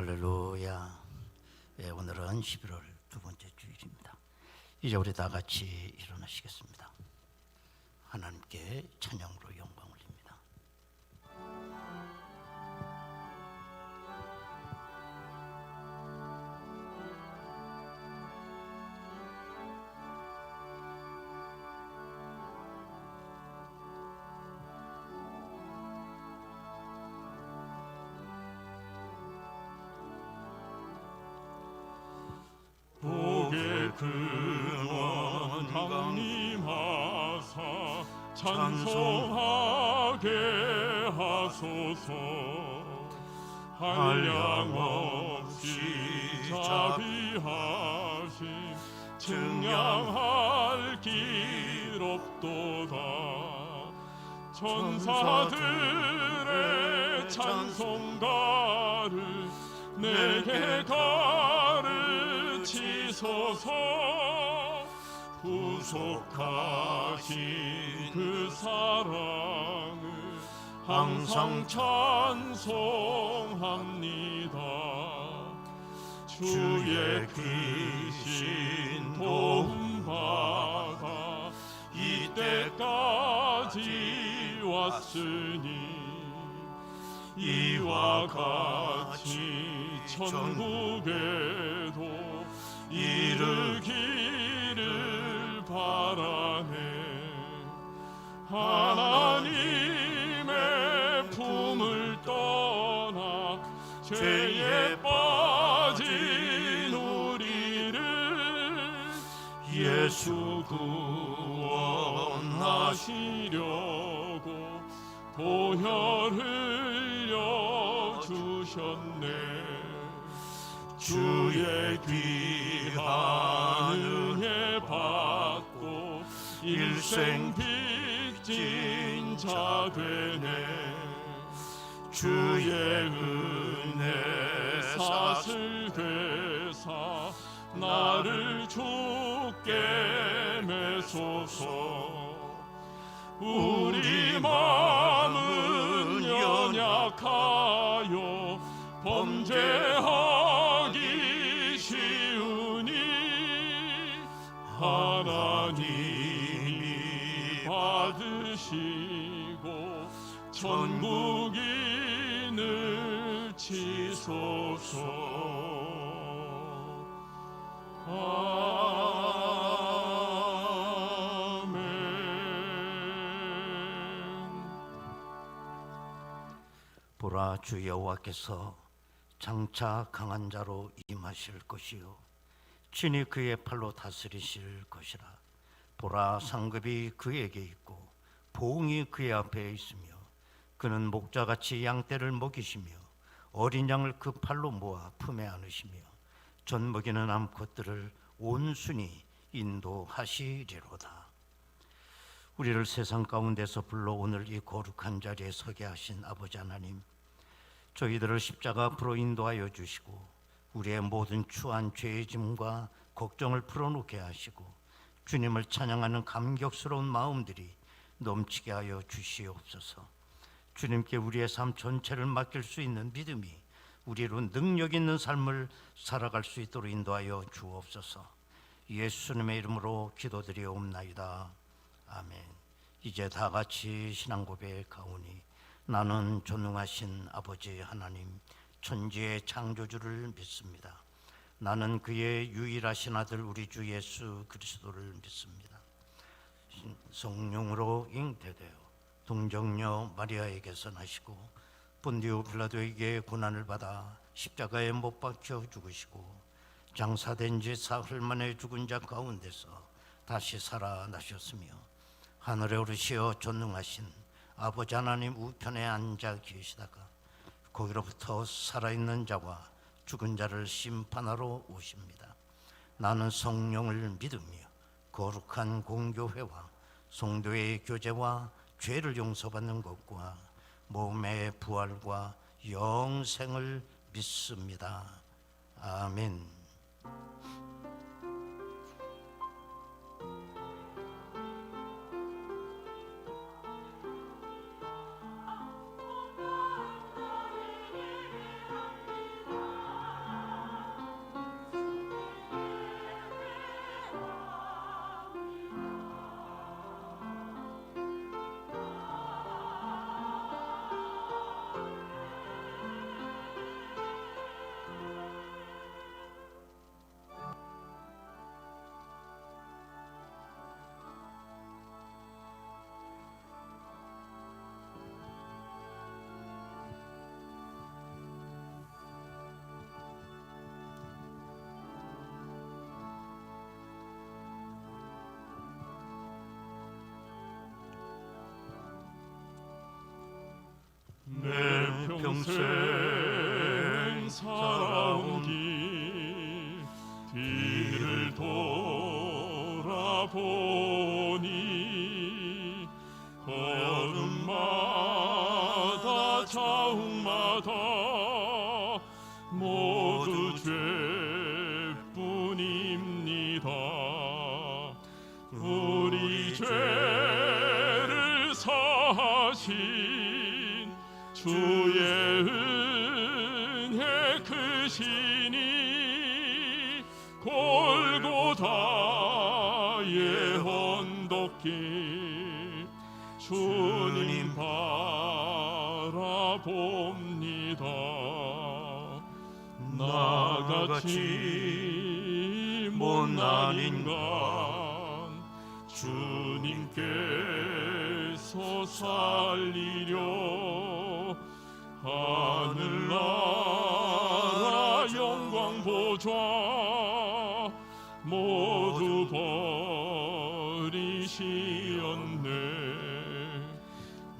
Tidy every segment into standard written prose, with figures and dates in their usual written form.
할렐루야. 오늘은 11월 두 번째 주일입니다. 이제 우리 다 같이 일어나시겠습니다. 하나님께 찬양으로 영광 올립니다. 복의 근원 강림하사 찬송하게 하소서. 한량없이 자비하심 증량할 길 없도다. 천사들의 찬송가를 내게 가르치소서. 구속하신 그 사랑을 항상 찬송합니다. 주의 크신 도움받아 이때까지 왔으니 이와 같이 천국에도 이르기를 바라네. 하나님의 품을 떠나 죄에 빠진 우리를 예수 구원하시려고 보혈 흘려 주셨네. 주의 귀한 은혜 받고 일생 빚진 자 되네. 주의 은혜 사슬 되사 나를 주께 매소서. 우리 마음은 연약하여 범죄하기 쉬우니 하나님이 받으시고 천국인을 치소서. 보라, 주 여호와께서 장차 강한 자로 임하실 것이요 친히 그의 팔로 다스리실 것이라. 보라, 상급이 그에게 있고 보응이 그의 앞에 있으며 그는 목자같이 양떼를 먹이시며 어린 양을 그 팔로 모아 품에 안으시며 젖 먹이는 암컷들을 온순히 인도하시리로다. 우리를 세상 가운데서 불러 오늘 이 거룩한 자리에 서게 하신 아버지 하나님, 저희들을 십자가 앞으로 인도하여 주시고 우리의 모든 추한 죄의 짐과 걱정을 풀어놓게 하시고 주님을 찬양하는 감격스러운 마음들이 넘치게 하여 주시옵소서. 주님께 우리의 삶 전체를 맡길 수 있는 믿음이 우리로 능력 있는 삶을 살아갈 수 있도록 인도하여 주옵소서. 예수님의 이름으로 기도드리옵나이다. 아멘. 이제 다 같이 신앙 고백하오니 나는 전능하신 아버지 하나님 천지의 창조주를 믿습니다. 나는 그의 유일하신 아들 우리 주 예수 그리스도를 믿습니다. 성령으로 잉태되어 동정녀 마리아에게서 나시고 본디오 빌라도에게 고난을 받아 십자가에 못 박혀 죽으시고 장사된 지 사흘 만에 죽은 자 가운데서 다시 살아나셨으며 하늘에 오르시어 전능하신 아버지 하나님 우편에 앉아 계시다가 거기로부터 살아있는 자와 죽은 자를 심판하러 오십니다. 나는 성령을 믿으며 거룩한 공교회와 성도의 교제와 죄를 용서받는 것과 몸의 부활과 영생을 믿습니다. 아멘. 평생 살아온 길 뒤를 돌아보니 걸음마다 자욱마다 모두 죄뿐입니다. 우리 죄를 사하신 주의 은혜 크시니 골고다의 언덕길 주님 바라봅니다. 나같이 못난 인간 주님께서 살리려 하늘나라 영광 보좌 모두 버리시었네.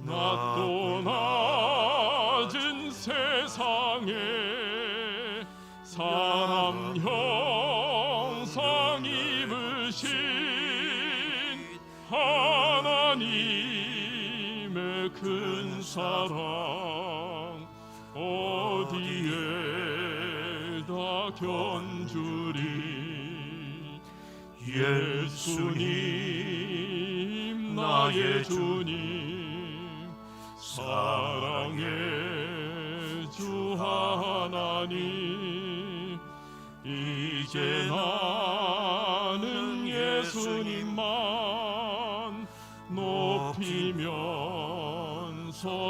낮도 낮은 세상에 사람 형상 입으신 하나님의 큰 사랑 어디에다 견주리. 예수님 나의 주님 사랑의 주 하나님 이제 나는 예수님만 높이면서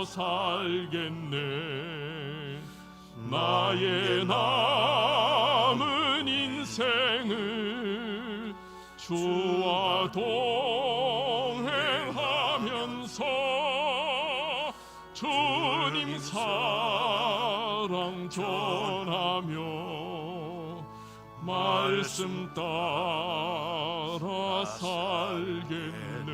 살겠네. 나의 남은 인생을 주와 동행하면서 주님 사랑 전하며 말씀 따라 살겠네.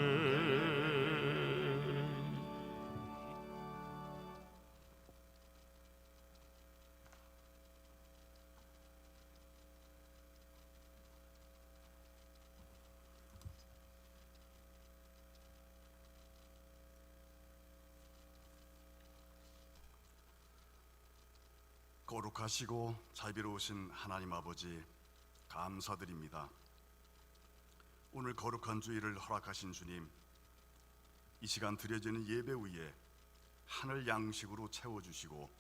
거룩하시고 자비로우신 하나님 아버지, 감사드립니다. 오늘 거룩한 주일을 허락하신 주님, 이 시간 드려지는 예배 위에 하늘 양식으로 채워주시고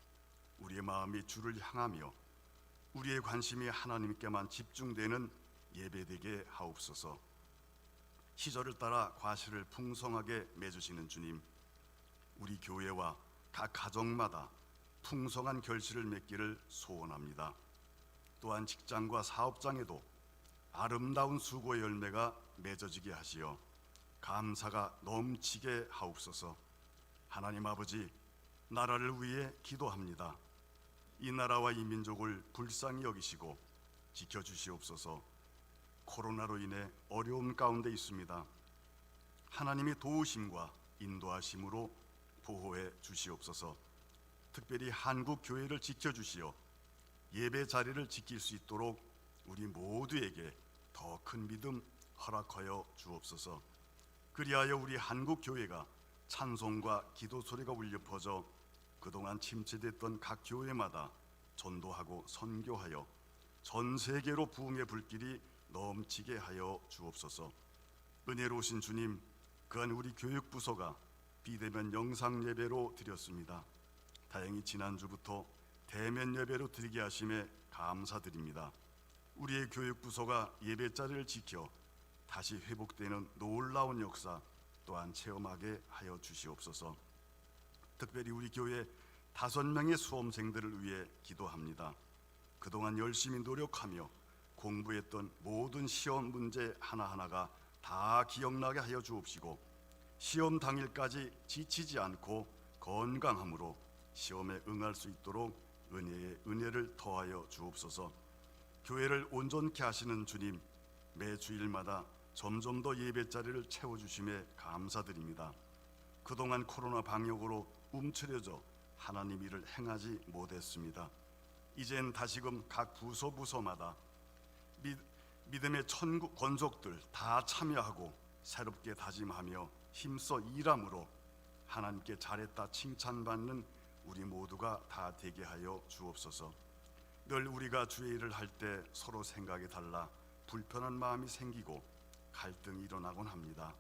우리의 마음이 주를 향하며 우리의 관심이 하나님께만 집중되는 예배되게 하옵소서. 시절을 따라 과실을 풍성하게 맺으시는 주님, 우리 교회와 각 가정마다 풍성한 결실을 맺기를 소원합니다. 또한 직장과 사업장에도 아름다운 수고의 열매가 맺어지게 하시어 감사가 넘치게 하옵소서. 하나님 아버지, 나라를 위해 기도합니다. 이 나라와 이 민족을 불쌍히 여기시고 지켜주시옵소서. 코로나로 인해 어려움 가운데 있습니다. 하나님의 도우심과 인도하심으로 보호해 주시옵소서. 특별히 한국 교회를 지켜주시어 예배 자리를 지킬 수 있도록 우리 모두에게 더 큰 믿음 허락하여 주옵소서. 그리하여 우리 한국 교회가 찬송과 기도 소리가 울려 퍼져 그동안 침체됐던 각 교회마다 전도하고 선교하여 전 세계로 부흥의 불길이 넘치게 하여 주옵소서. 은혜로우신 주님, 그간 우리 교육부서가 비대면 영상 예배로 드렸습니다. 다행히 지난주부터 대면 예배로 드리게 하심에 감사드립니다. 우리의 교육부서가 예배 자리를 지켜 다시 회복되는 놀라운 역사 또한 체험하게 하여 주시옵소서. 특별히 우리 교회 5명의 수험생들을 위해 기도합니다. 그동안 열심히 노력하며 공부했던 모든 시험 문제 하나하나가 다 기억나게 하여 주옵시고 시험 당일까지 지치지 않고 건강함으로 시험에 응할 수 있도록 은혜를 더하여 주옵소서. 교회를 온전케 하시는 주님, 매 주일마다 점점 더 예배 자리를 채워주심에 감사드립니다. 그동안 코로나 방역으로 움츠려져 하나님 일을 행하지 못했습니다. 이젠 다시금 각 부서마다 믿음의 천국 권속들 다 참여하고 새롭게 다짐하며 힘써 일함으로 하나님께 잘했다 칭찬받는 우리 모두가 다 되게 하여 주옵소서. 늘 우리가 주의 일을 할 때 서로 생각이 달라 불편한 마음이 생기고 갈등이 일어나곤 합니다.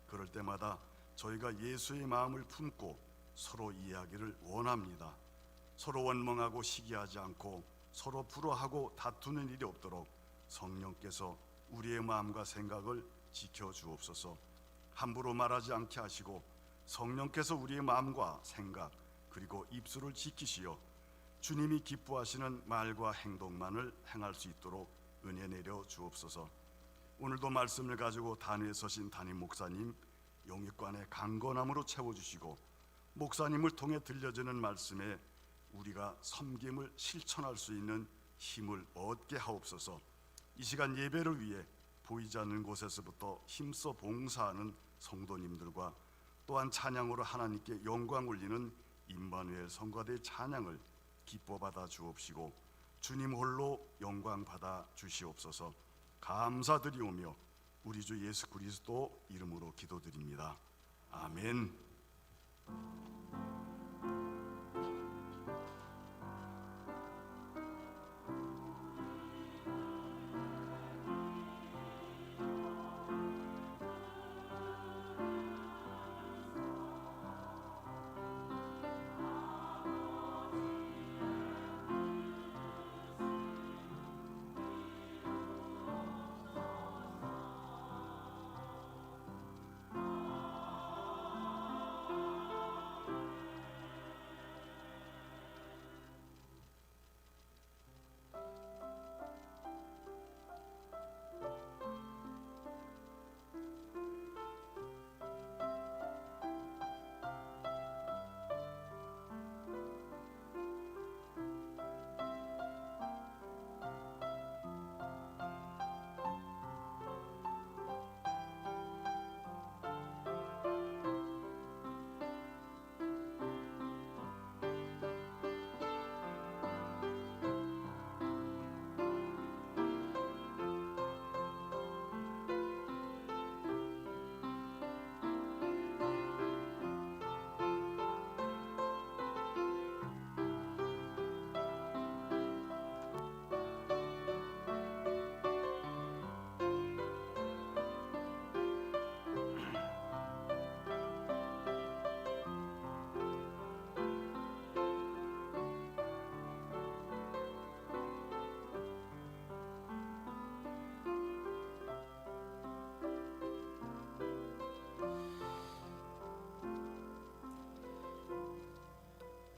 그럴 때마다 저희가 예수의 마음을 품고 서로 이해하기를 원합니다. 서로 원망하고 시기하지 않고 서로 불화하고 다투는 일이 없도록 성령께서 우리의 마음과 생각을 지켜주옵소서. 함부로 말하지 않게 하시고 성령께서 우리의 마음과 생각 그리고 입술을 지키시어 주님이 기뻐하시는 말과 행동만을 행할 수 있도록 은혜 내려 주옵소서. 오늘도 말씀을 가지고 단위에 서신 담임 목사님 영육간의 강건함으로 채워주시고 목사님을 통해 들려지는 말씀에 우리가 섬김을 실천할 수 있는 힘을 얻게 하옵소서. 이 시간 예배를 위해 보이지 않는 곳에서부터 힘써 봉사하는 성도님들과 또한 찬양으로 하나님께 영광 올리는 임마누엘 성가대 찬양을 기뻐 받아 주옵시고 주님 홀로 영광 받아 주시옵소서. 감사드리오며 우리 주 예수 그리스도 이름으로 기도드립니다. 아멘.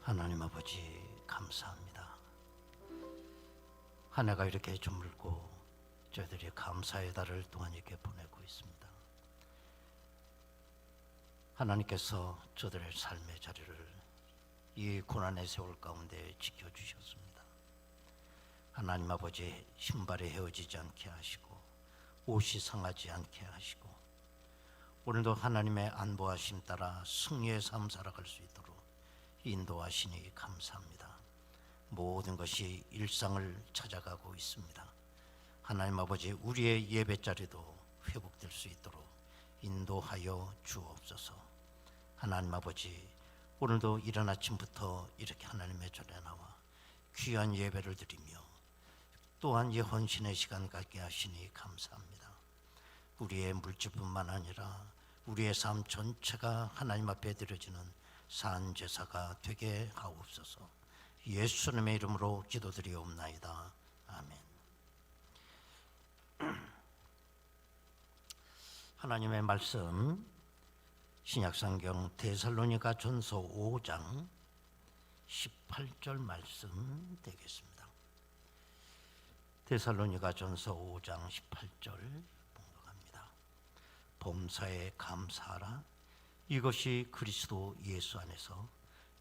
하나님 아버지 감사합니다. 한 해가 이렇게 저물고 저희들이 감사의 달을 또한 이렇게 보내고 있습니다. 하나님께서 저들의 삶의 자리를 이 고난의 세월 가운데 지켜주셨습니다. 하나님 아버지 신발이 헤어지지 않게 하시고 옷이 상하지 않게 하시고 오늘도 하나님의 안보하심 따라 승리의 삶 살아갈 수 있도록 인도하시니 감사합니다. 모든 것이 일상을 찾아가고 있습니다. 하나님 아버지 우리의 예배 자리도 회복될 수 있도록 인도하여 주옵소서. 하나님 아버지 오늘도 이른 아침부터 이렇게 하나님의 절에 나와 귀한 예배를 드리며 또한 헌신의 시간 갖게 하시니 감사합니다. 우리의 물질뿐만 아니라 우리의 삶 전체가 하나님 앞에 드려지는 산 제사가 되게 하옵소서. 예수님의 이름으로 기도드리옵나이다. 아멘. 하나님의 말씀 신약성경 데살로니가 전서 5장 18절 말씀 되겠습니다. 데살로니가 전서 5장 18절 봉독합니다. 범사에 감사하라. 이것이 그리스도 예수 안에서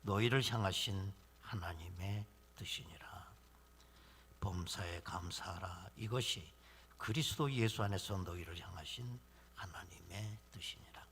너희를 향하신 하나님의 뜻이니라. 범사에 감사하라. 이것이 그리스도 예수 안에서 너희를 향하신 하나님의 뜻이니라.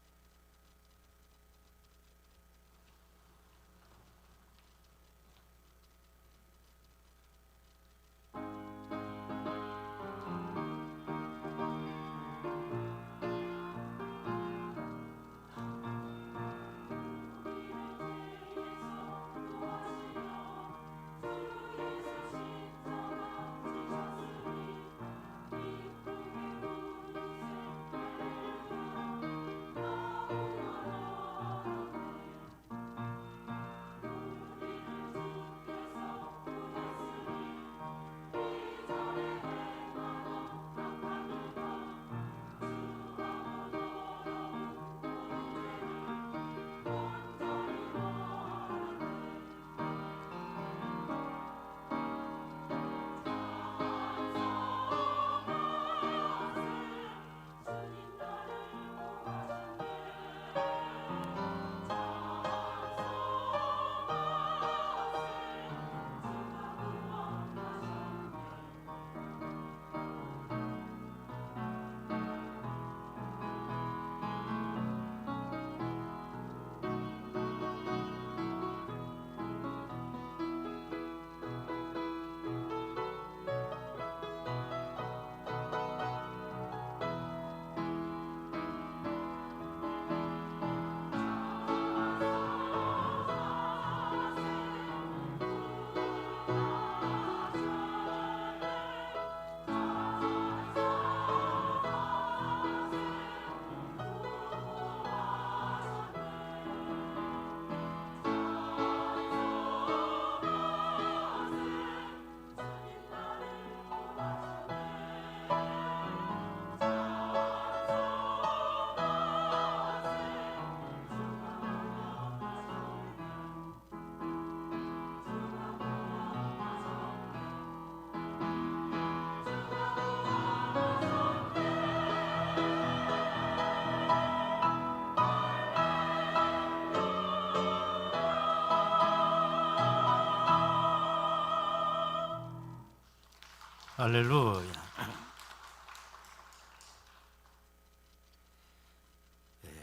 할렐루야.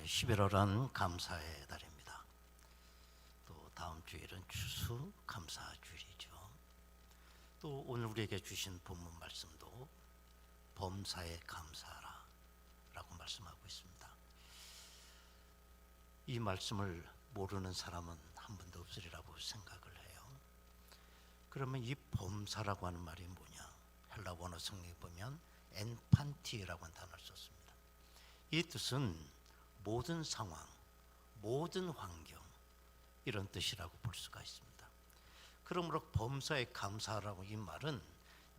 11월은 감사의 달입니다. 또 다음 주일은 추수 감사주일이죠. 또 오늘 우리에게 주신 본문 말씀도 범사에 감사하라 라고 말씀하고 있습니다. 이 말씀을 모르는 사람은 한 분도 없으리라고 생각을 해요. 그러면 이 범사라고 하는 말이 뭐냐? 헬라 원어 성경에 보면 엔판티라고 하는 단어를 썼습니다. 이 뜻은 모든 상황, 모든 환경, 이런 뜻이라고 볼 수가 있습니다. 그러므로 범사에 감사하라고 이 말은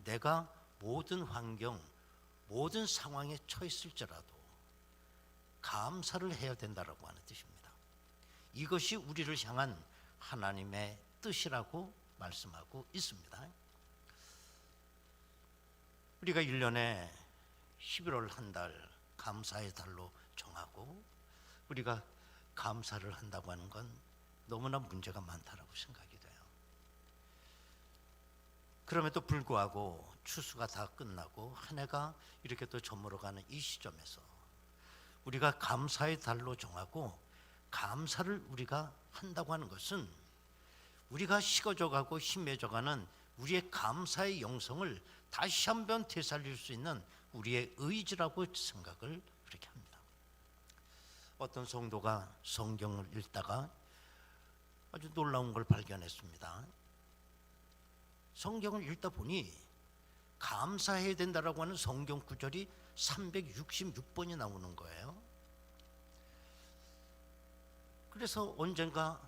내가 모든 환경, 모든 상황에 처했을지라도 감사를 해야 된다라고 하는 뜻입니다. 이것이 우리를 향한 하나님의 뜻이라고 말씀하고 있습니다. 우리가 1년에 11월 한 달 감사의 달로 정하고 우리가 감사를 한다고 하는 건 너무나 문제가 많다라고 생각이 돼요. 그럼에도 불구하고 추수가 다 끝나고 한 해가 이렇게 또 저물어가는 이 시점에서 우리가 감사의 달로 정하고 감사를 우리가 한다고 하는 것은 우리가 식어져가고 힘해져가는 우리의 감사의 영성을 다시 한번 되살릴 수 있는 우리의 의지라고 생각을 그렇게 합니다. 어떤 성도가 성경을 읽다가 아주 놀라운 걸 발견했습니다. 성경을 읽다 보니 감사해야 된다라고 하는 성경 구절이 366번이 나오는 거예요. 그래서 언젠가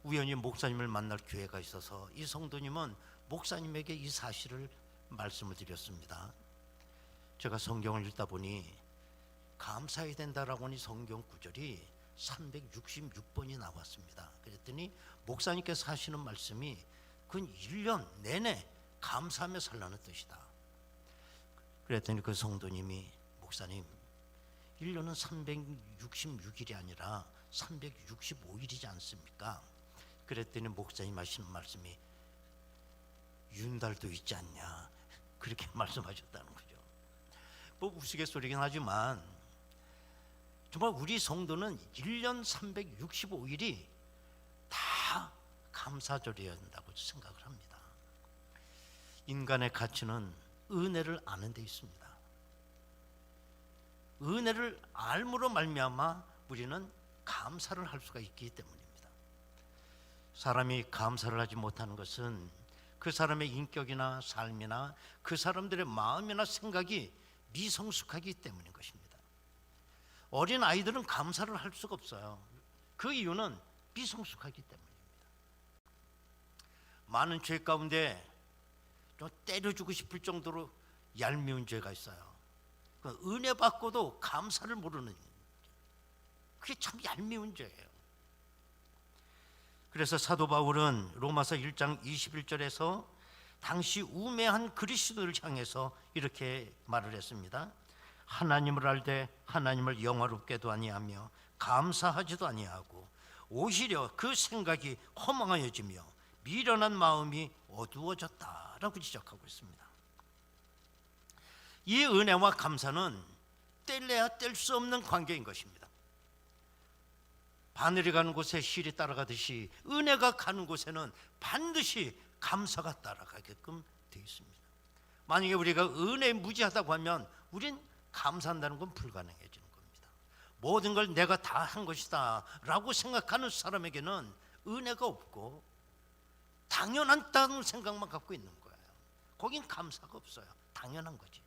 우연히 목사님을 만날 기회가 있어서 이 성도님은 목사님에게 이 사실을 말씀을 드렸습니다. 제가 성경을 읽다 보니 감사해야 된다라고 하는 성경 구절이 366번이 나왔습니다. 그랬더니 목사님께서 하시는 말씀이 그건 1년 내내 감사하며 살라는 뜻이다. 그랬더니 그 성도님이 목사님 1년은 366일이 아니라 365일이지 않습니까? 그랬더니 목사님 하시는 말씀이 윤달도 있지 않냐 그렇게 말씀하셨다는 거죠. 뭐 우스갯소리긴 하지만 정말 우리 성도는 1년 365일이 다 감사절이어야 한다고 생각을 합니다. 인간의 가치는 은혜를 아는 데 있습니다. 은혜를 알므로 말미암아 우리는 감사를 할 수가 있기 때문입니다. 사람이 감사를 하지 못하는 것은 그 사람의 인격이나 삶이나 그 사람들의 마음이나 생각이 미성숙하기 때문인 것입니다. 어린 아이들은 감사를 할 수가 없어요. 그 이유는 미성숙하기 때문입니다. 많은 죄 가운데 좀 때려주고 싶을 정도로 얄미운 죄가 있어요. 은혜 받고도 감사를 모르는, 그게 참 얄미운 죄예요. 그래서 사도 바울은 로마서 1장 21절에서 당시 우매한 그리스도를 향해서 이렇게 말을 했습니다. 하나님을 알되 하나님을 영화롭게도 아니하며 감사하지도 아니하고 오히려 그 생각이 허망하여지며 미련한 마음이 어두워졌다라고 지적하고 있습니다. 이 은혜와 감사는 뗄래야 뗄 수 없는 관계인 것입니다. 바늘이 가는 곳에 실이 따라가듯이 은혜가 가는 곳에는 반드시 감사가 따라가게끔 되어 있습니다. 만약에 우리가 은혜에 무지하다고 하면 우린 감사한다는 건 불가능해지는 겁니다. 모든 걸 내가 다 한 것이다 라고 생각하는 사람에게는 은혜가 없고 당연하다는 생각만 갖고 있는 거예요. 거긴 감사가 없어요. 당연한 거지.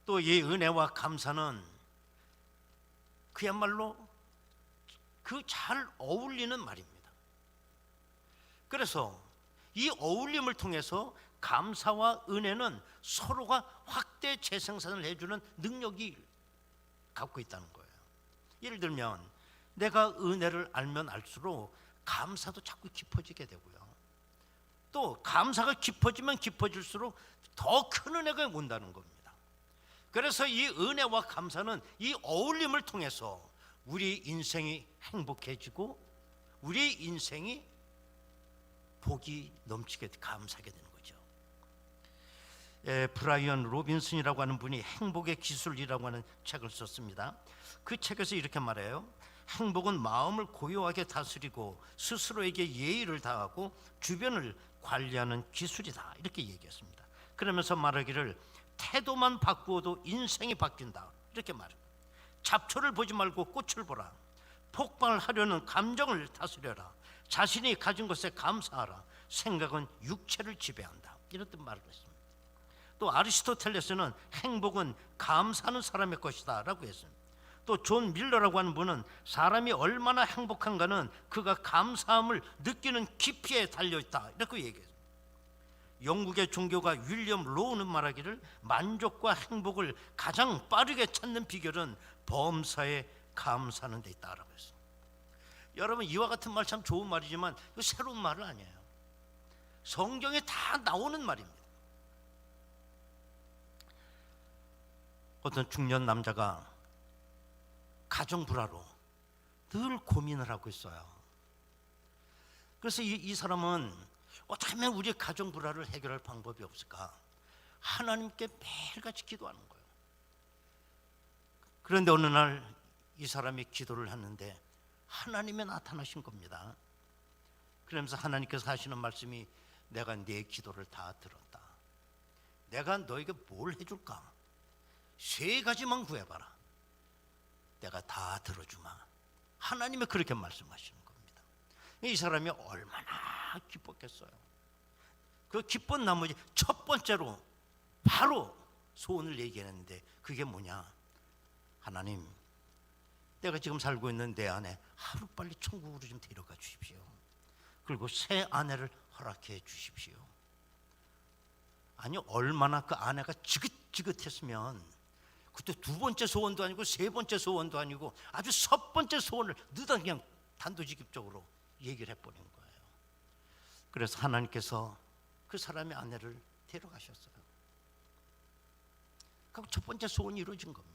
또 이 은혜와 감사는 그야말로 그 잘 어울리는 말입니다. 그래서 이 어울림을 통해서 감사와 은혜는 서로가 확대 재생산을 해주는 능력이 갖고 있다는 거예요. 예를 들면 내가 은혜를 알면 알수록 감사도 자꾸 깊어지게 되고요. 또 감사가 깊어지면 깊어질수록 더 큰 은혜가 온다는 겁니다. 그래서 이 은혜와 감사는 이 어울림을 통해서 우리 인생이 행복해지고 우리 인생이 복이 넘치게 감사하게 되는 거죠. 브라이언 로빈슨이라고 하는 분이 행복의 기술이라고 하는 책을 썼습니다. 그 책에서 이렇게 말해요. 행복은 마음을 고요하게 다스리고 스스로에게 예의를 다하고 주변을 관리하는 기술이다, 이렇게 얘기했습니다. 그러면서 말하기를 태도만 바꾸어도 인생이 바뀐다, 이렇게 말해요. 잡초를 보지 말고 꽃을 보라. 폭발하려는 감정을 다스려라. 자신이 가진 것에 감사하라. 생각은 육체를 지배한다, 이런 뜻 말을 했습니다. 또 아리스토텔레스는 행복은 감사하는 사람의 것이다 라고 했습니다. 또 존 밀러라고 하는 분은 사람이 얼마나 행복한가는 그가 감사함을 느끼는 깊이에 달려있다, 이렇게 얘기했습니다. 영국의 종교가 윌리엄 로우는 말하기를 만족과 행복을 가장 빠르게 찾는 비결은 범사에 감사하는 데 있다라고 했습니다. 여러분, 이와 같은 말 참 좋은 말이지만 이거 새로운 말은 아니에요. 성경에 다 나오는 말입니다. 어떤 중년 남자가 가정 불화로 늘 고민을 하고 있어요. 그래서 이 사람은 어떻게 하면 우리의 가정 불화를 해결할 방법이 없을까? 하나님께 매일같이 기도하는 거예요. 그런데 어느 날 이 사람이 기도를 하는데 하나님이 나타나신 겁니다. 그러면서 하나님께서 하시는 말씀이 내가 네 기도를 다 들었다. 내가 너에게 뭘 해줄까? 3가지만 구해봐라. 내가 다 들어주마. 하나님이 그렇게 말씀하시는 겁니다. 이 사람이 얼마나 기뻤겠어요. 그 기쁜 나머지 첫 번째로 바로 소원을 얘기했는데 그게 뭐냐? 하나님, 내가 지금 살고 있는 내 아내 하루빨리 천국으로 좀 데려가 주십시오. 그리고 새 아내를 허락해 주십시오. 아니, 얼마나 그 아내가 지긋지긋했으면 그때 2번째 소원도 아니고 3번째 소원도 아니고 아주 첫 번째 소원을 느닷 그냥 단도직입적으로 얘기를 해버린 거예요. 그래서 하나님께서 그 사람의 아내를 데려가셨어요. 그럼 첫 번째 소원이 이루어진 겁니다.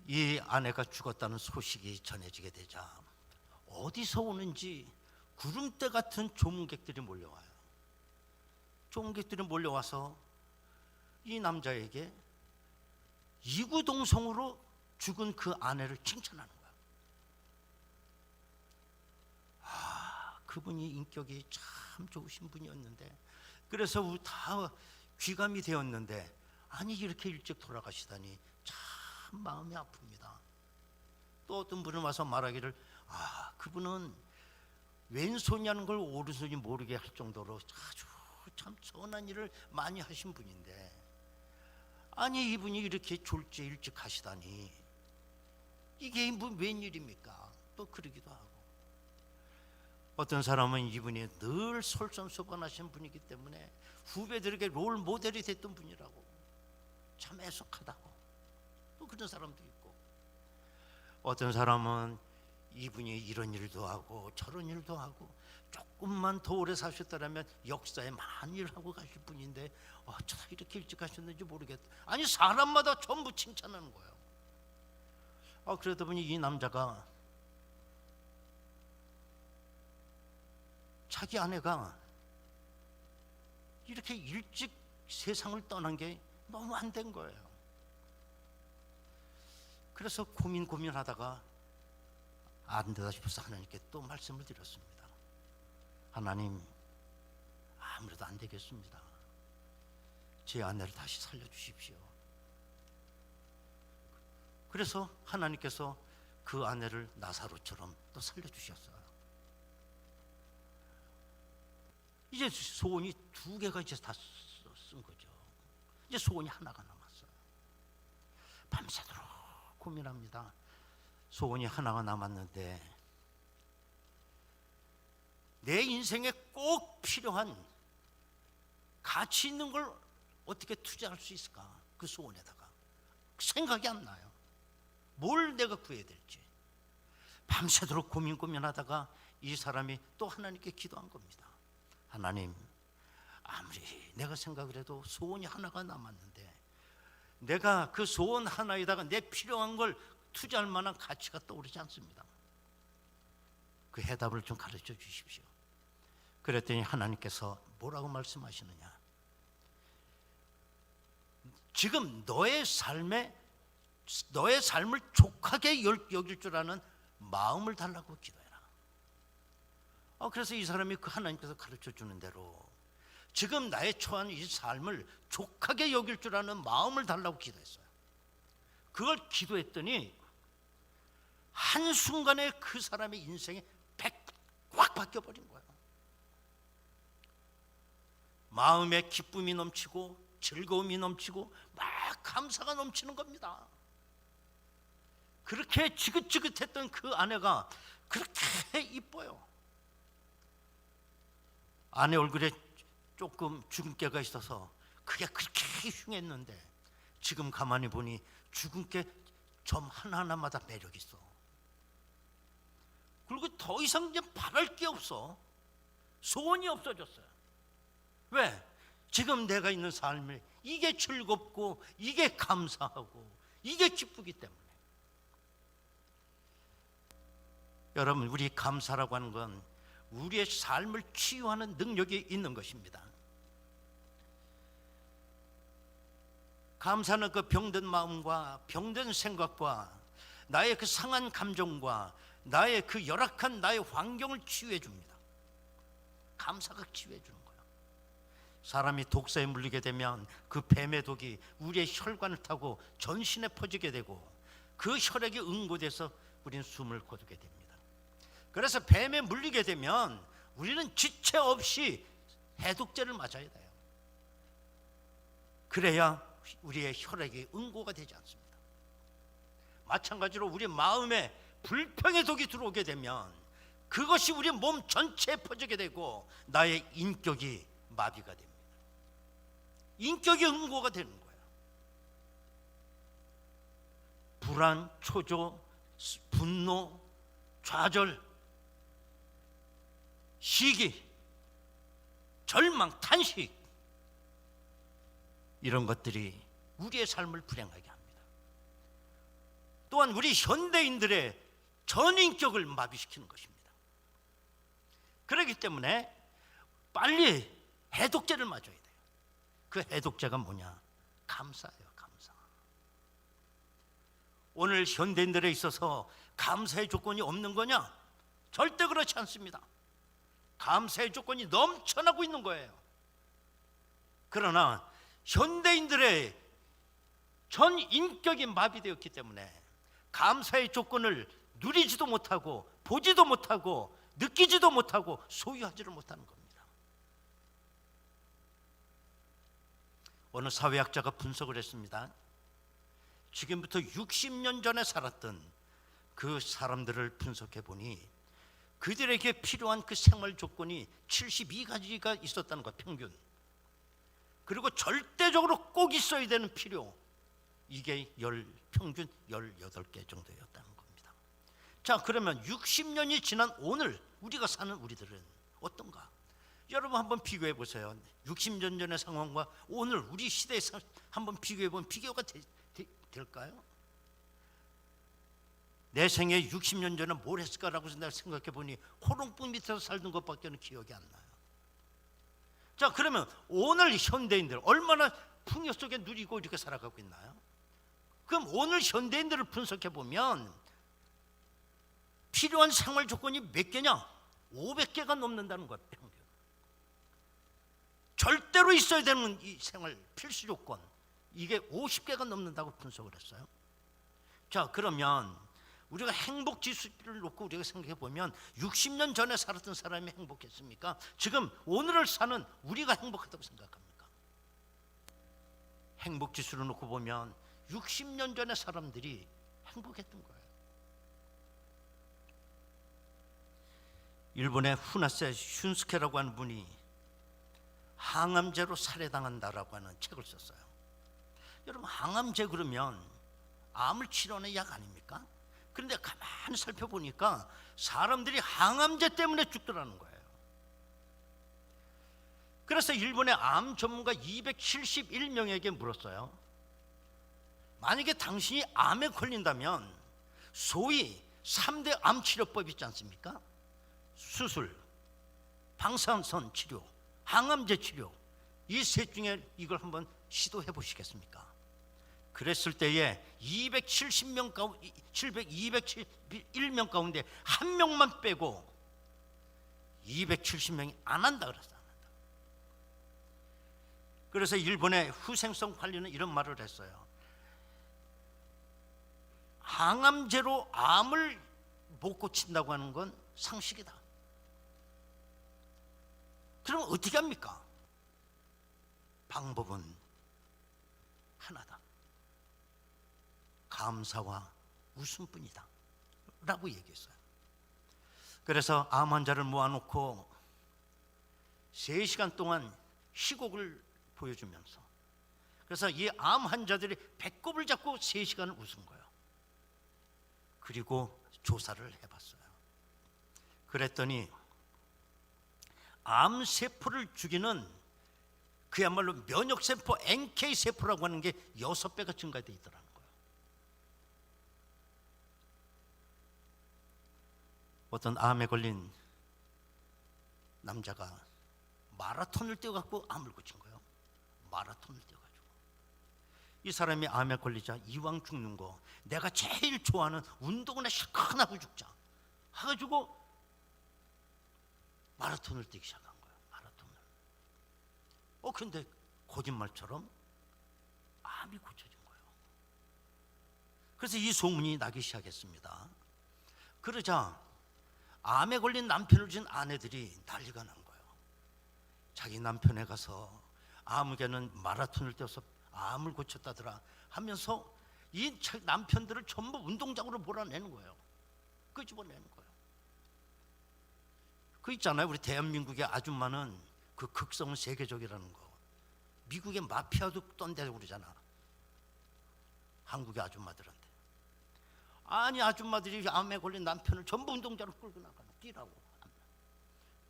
이 아내가 죽었다는 소식이 전해지게 되자 어디서 오는지 구름대 같은 조문객들이 몰려와요. 조문객들이 몰려와서 이 남자에게 이구동성으로 죽은 그 아내를 칭찬하는 거야. 그분이 인격이 참 좋으신 분이었는데, 그래서 다 귀감이 되었는데, 아니 이렇게 일찍 돌아가시다니 참 마음이 아픕니다. 또 어떤 분은 와서 말하기를 그분은 왼손이라는 걸 오른손이 모르게 할 정도로 아주 참 선한 일을 많이 하신 분인데, 아니 이분이 이렇게 졸지에 일찍 가시다니 이게 웬일입니까? 또 그러기도 하고, 어떤 사람은 이분이 늘 솔선수범하신 분이기 때문에 후배들에게 롤 모델이 됐던 분이라고, 참 애석하다고, 또 그런 사람도 있고, 어떤 사람은 이분이 이런 일도 하고 저런 일도 하고 조금만 더 오래 사셨다면 역사에 많은 일을 하고 가실 분인데 어쩌다 이렇게 일찍 가셨는지 모르겠다. 아니 사람마다 전부 칭찬하는 거예요. 그러다 보니 이 남자가 자기 아내가 이렇게 일찍 세상을 떠난 게 너무 안 된 거예요. 그래서 고민하다가 안 되다 싶어서 하나님께 또 말씀을 드렸습니다. 하나님, 아무래도 안 되겠습니다. 제 아내를 다시 살려주십시오. 그래서 하나님께서 그 아내를 나사로처럼 또 살려주셨어요. 이제 소원이 2개가 이제 다 쓴 거죠. 이제 소원이 하나가 남았어요. 밤새도록 고민합니다. 소원이 하나가 남았는데 내 인생에 꼭 필요한 가치 있는 걸 어떻게 투자할 수 있을까? 그 소원에다가 생각이 안 나요. 뭘 내가 구해야 될지. 밤새도록 고민하다가 이 사람이 또 하나님께 기도한 겁니다. 하나님, 아무리 내가 생각을 해도 소원이 하나가 남았는데 내가 그 소원 하나에다가 내 필요한 걸 투자할 만한 가치가 떠오르지 않습니다. 그 해답을 좀 가르쳐 주십시오. 그랬더니 하나님께서 뭐라고 말씀하시느냐? 지금 너의 삶을 족하게 여길 줄 아는 마음을 달라고 기도해라. 그래서 이 사람이 그 하나님께서 가르쳐 주는 대로 지금 나의 처한 이 삶을 족하게 여길 줄 아는 마음을 달라고 기도했어요. 그걸 기도했더니 한순간에 그 사람의 인생이 꽉 바뀌어버린 거예요. 마음에 기쁨이 넘치고 즐거움이 넘치고 막 감사가 넘치는 겁니다. 그렇게 지긋지긋했던 그 아내가 그렇게 이뻐요. 아내 얼굴에 조금 주근깨가 있어서 그게 그렇게 흉했는데 지금 가만히 보니 주근깨 점 하나하나마다 매력 있어. 그리고 더 이상 이제 바랄 게 없어. 소원이 없어졌어요. 왜? 지금 내가 있는 삶이 이게 즐겁고 이게 감사하고 이게 기쁘기 때문에. 여러분, 우리 감사라고 하는 건 우리의 삶을 치유하는 능력이 있는 것입니다. 감사는 그 병든 마음과 병든 생각과 나의 그 상한 감정과 나의 그 열악한 나의 환경을 치유해 줍니다. 감사가 치유해 주는 거예요. 사람이 독사에 물리게 되면 그 뱀의 독이 우리의 혈관을 타고 전신에 퍼지게 되고 그 혈액이 응고돼서 우리는 숨을 거두게 됩니다. 그래서 뱀에 물리게 되면 우리는 지체 없이 해독제를 맞아야 돼요. 그래야 우리의 혈액이 응고가 되지 않습니다. 마찬가지로 우리 마음에 불평의 독이 들어오게 되면 그것이 우리 몸 전체에 퍼지게 되고 나의 인격이 마비가 됩니다. 인격이 응고가 되는 거예요. 불안, 초조, 분노, 좌절, 시기, 절망, 탄식, 이런 것들이 우리의 삶을 불행하게 합니다. 또한 우리 현대인들의 전인격을 마비시키는 것입니다. 그렇기 때문에 빨리 해독제를 맞아야 돼요. 그 해독제가 뭐냐? 감사예요. 감사. 오늘 현대인들에 있어서 감사의 조건이 없는 거냐? 절대 그렇지 않습니다. 감사의 조건이 넘쳐나고 있는 거예요. 그러나 현대인들의 전 인격이 마비되었기 때문에 감사의 조건을 누리지도 못하고 보지도 못하고 느끼지도 못하고 소유하지를 못하는 겁니다. 어느 사회학자가 분석을 했습니다. 지금부터 60년 전에 살았던 그 사람들을 분석해 보니 그들에게 필요한 그 생활 조건이 72가지가 있었다는 것, 평균. 그리고 절대적으로 꼭 있어야 되는 필요, 이게 평균 18개 정도였다는 겁니다. 자, 그러면 60년이 지난 오늘 우리가 사는 우리들은 어떤가? 여러분 한번 비교해 보세요. 60년 전의 상황과 오늘 우리 시대에서 한번 비교해 보면 비교가 될까요? 내 생에 60년 전에 뭘 했을까라고 생각해 보니 호롱불 밑에서 살던 것밖에 기억이 안 나요. 자, 그러면 오늘 현대인들 얼마나 풍요 속에 누리고 이렇게 살아가고 있나요? 그럼 오늘 현대인들을 분석해 보면 필요한 생활 조건이 몇 개냐? 500개가 넘는다는 것, 평균. 절대로 있어야 되는 이 생활 필수 조건, 이게 50개가 넘는다고 분석을 했어요. 자, 그러면 우리가 행복 지수를 놓고 우리가 생각해 보면 60년 전에 살았던 사람이 행복했습니까? 지금 오늘을 사는 우리가 행복하다고 생각합니까? 행복 지수를 놓고 보면 60년 전의 사람들이 행복했던 거예요. 일본의 후나세 슌스케라고 하는 분이 항암제로 살해당한다라고 하는 책을 썼어요. 여러분, 항암제 그러면 암을 치료하는 약 아닙니까? 그런데 가만히 살펴보니까 사람들이 항암제 때문에 죽더라는 거예요. 그래서 일본의 암 전문가 271명에게 물었어요. 만약에 당신이 암에 걸린다면 소위 3대 암치료법 있지 않습니까? 수술, 방사선 치료, 항암제 치료, 이 셋 중에 이걸 한번 시도해 보시겠습니까? 그랬을 때에 271명 가운데 한 명만 빼고 270명이 안 한다 그랬어요. 안 한다. 그래서 일본의 후생성 관리는 이런 말을 했어요. 항암제로 암을 못 고친다고 하는 건 상식이다. 그럼 어떻게 합니까? 방법은 하나다. 감사와 웃음뿐이다 라고 얘기했어요. 그래서 암 환자를 모아놓고 3시간 동안 희곡을 보여주면서, 그래서 이 암 환자들이 배꼽을 잡고 3시간을 웃은 거예요. 그리고 조사를 해봤어요. 그랬더니 암세포를 죽이는 그야말로 면역세포 NK세포라고 하는 게 6배가 증가되어 있더라는 거예요. 어떤 암에 걸린 남자가 마라톤을 뛰어갖고 암을 고친 거예요. 마라톤을 뛰어가지고. 이 사람이 암에 걸리자 이왕 죽는 거 내가 제일 좋아하는 운동이나 실컷 하고 죽자 해가지고 마라톤을 뛰기 시작한 거예요. 마라톤을. 근데 거짓말처럼 암이 고쳐진 거예요. 그래서 이 소문이 나기 시작했습니다. 그러자 암에 걸린 남편을 준 아내들이 난리가 난 거예요. 자기 남편에 가서 아무개는 마라톤을 뛰어서 암을 고쳤다더라 하면서 이 남편들을 전부 운동장으로 몰아내는 거예요. 끄집어내는 거예요. 그 있잖아요, 우리 대한민국의 아줌마는 그 극성은 세계적이라는 거. 미국의 마피아도 떤다고 그러잖아, 한국의 아줌마들한테. 아니, 아줌마들이 암에 걸린 남편을 전부 운동장으로 끌고 나가는, 뛰라고.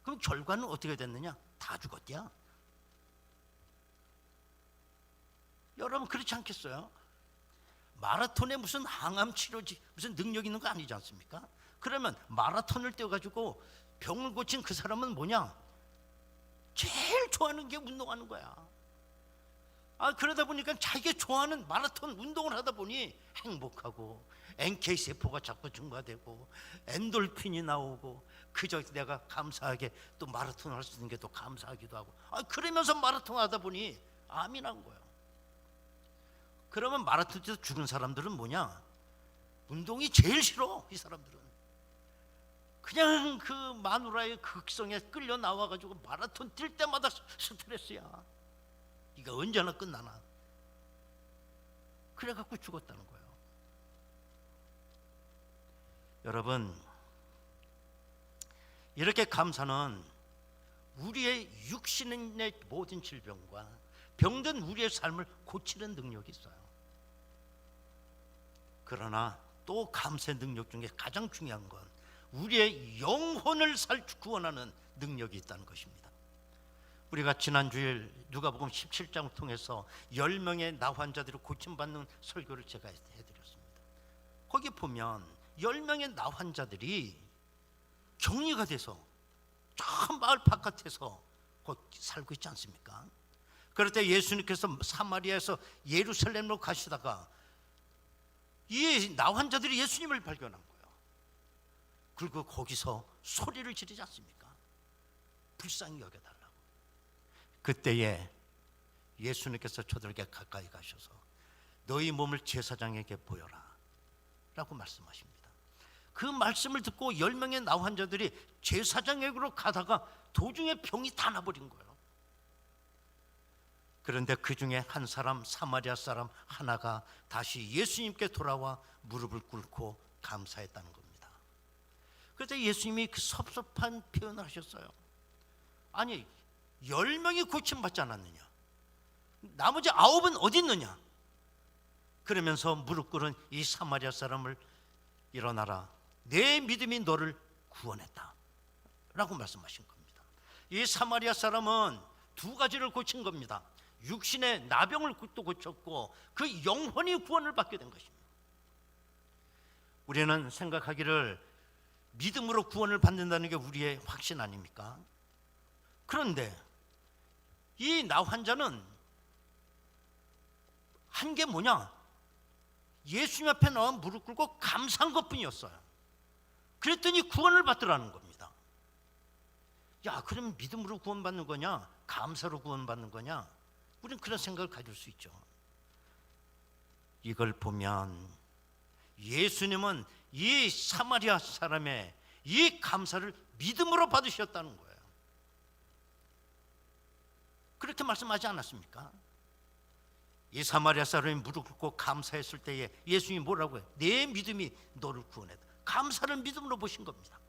그럼 결과는 어떻게 됐느냐? 다 죽었대요. 여러분, 그렇지 않겠어요? 마라톤에 무슨 항암 치료지, 무슨 능력 있는 거 아니지 않습니까? 그러면 마라톤을 뛰어가지고 병을 고친 그 사람은 뭐냐? 제일 좋아하는 게 운동하는 거야. 그러다 보니까 자기가 좋아하는 마라톤 운동을 하다 보니 행복하고 NK세포가 자꾸 증가되고 엔돌핀이 나오고, 그저 내가 감사하게 또 마라톤 할 수 있는 게 또 감사하기도 하고, 그러면서 마라톤 하다 보니 암이 난 거예요. 그러면 마라톤 뛰어서 죽은 사람들은 뭐냐? 운동이 제일 싫어. 이 사람들은 그냥 그 마누라의 극성에 끌려 나와가지고 마라톤 뛸 때마다 스트레스야. 이게 언제나 끝나나. 그래갖고 죽었다는 거예요. 여러분, 이렇게 감사는 우리의 육신의 모든 질병과 병든 우리의 삶을 고치는 능력이 있어요. 그러나 또 감사의 능력 중에 가장 중요한 건 우리의 영혼을 구원하는 능력이 있다는 것입니다. 우리가 지난 주일 누가복음 17장을 통해서 10명의 나 환자들이 고침받는 설교를 제가 해드렸습니다. 거기 보면 10명의 나 환자들이 격리가 돼서 저 마을 바깥에서 살고 있지 않습니까? 그럴 때 예수님께서 사마리아에서 예루살렘으로 가시다가 이 나 환자들이 예수님을 발견한 거예요. 그리고 거기서 소리를 지르지 않습니까? 불쌍히 여겨달라고. 그때에 예수님께서 저들에게 가까이 가셔서 너희 몸을 제사장에게 보여라 라고 말씀하십니다. 그 말씀을 듣고 10명의 나 환자들이 제사장에게로 가다가 도중에 병이 다 나버린 거예요. 그런데 그 중에 한 사람, 사마리아 사람 하나가 다시 예수님께 돌아와 무릎을 꿇고 감사했다는 겁니다. 그래서 예수님이 그 섭섭한 표현을 하셨어요. 아니, 10명이 고침받지 않았느냐? 나머지 9은 어디 있느냐? 그러면서 무릎 꿇은 이 사마리아 사람을 일어나라, 내 믿음이 너를 구원했다 라고 말씀하신 겁니다. 이 사마리아 사람은 두 가지를 고친 겁니다. 육신의 나병을 또 고쳤고 그 영혼이 구원을 받게 된 것입니다. 우리는 생각하기를 믿음으로 구원을 받는다는 게 우리의 확신 아닙니까? 그런데 이 나 환자는 한 게 뭐냐? 예수님 앞에 나와 무릎 꿇고 감사한 것뿐이었어요. 그랬더니 구원을 받더라는 겁니다. 야, 그럼 믿음으로 구원받는 거냐? 감사로 구원받는 거냐? 우리는 그런 생각을 가질 수 있죠. 이걸 보면 예수님은 이 사마리아 사람의 이 감사를 믿음으로 받으셨다는 거예요. 그렇게 말씀하지 않았습니까? 이 사마리아 사람이 무릎 꿇고 감사했을 때에 예수님이 뭐라고 해요? 내 믿음이 너를 구원했다. 감사를 믿음으로 보신 겁니다.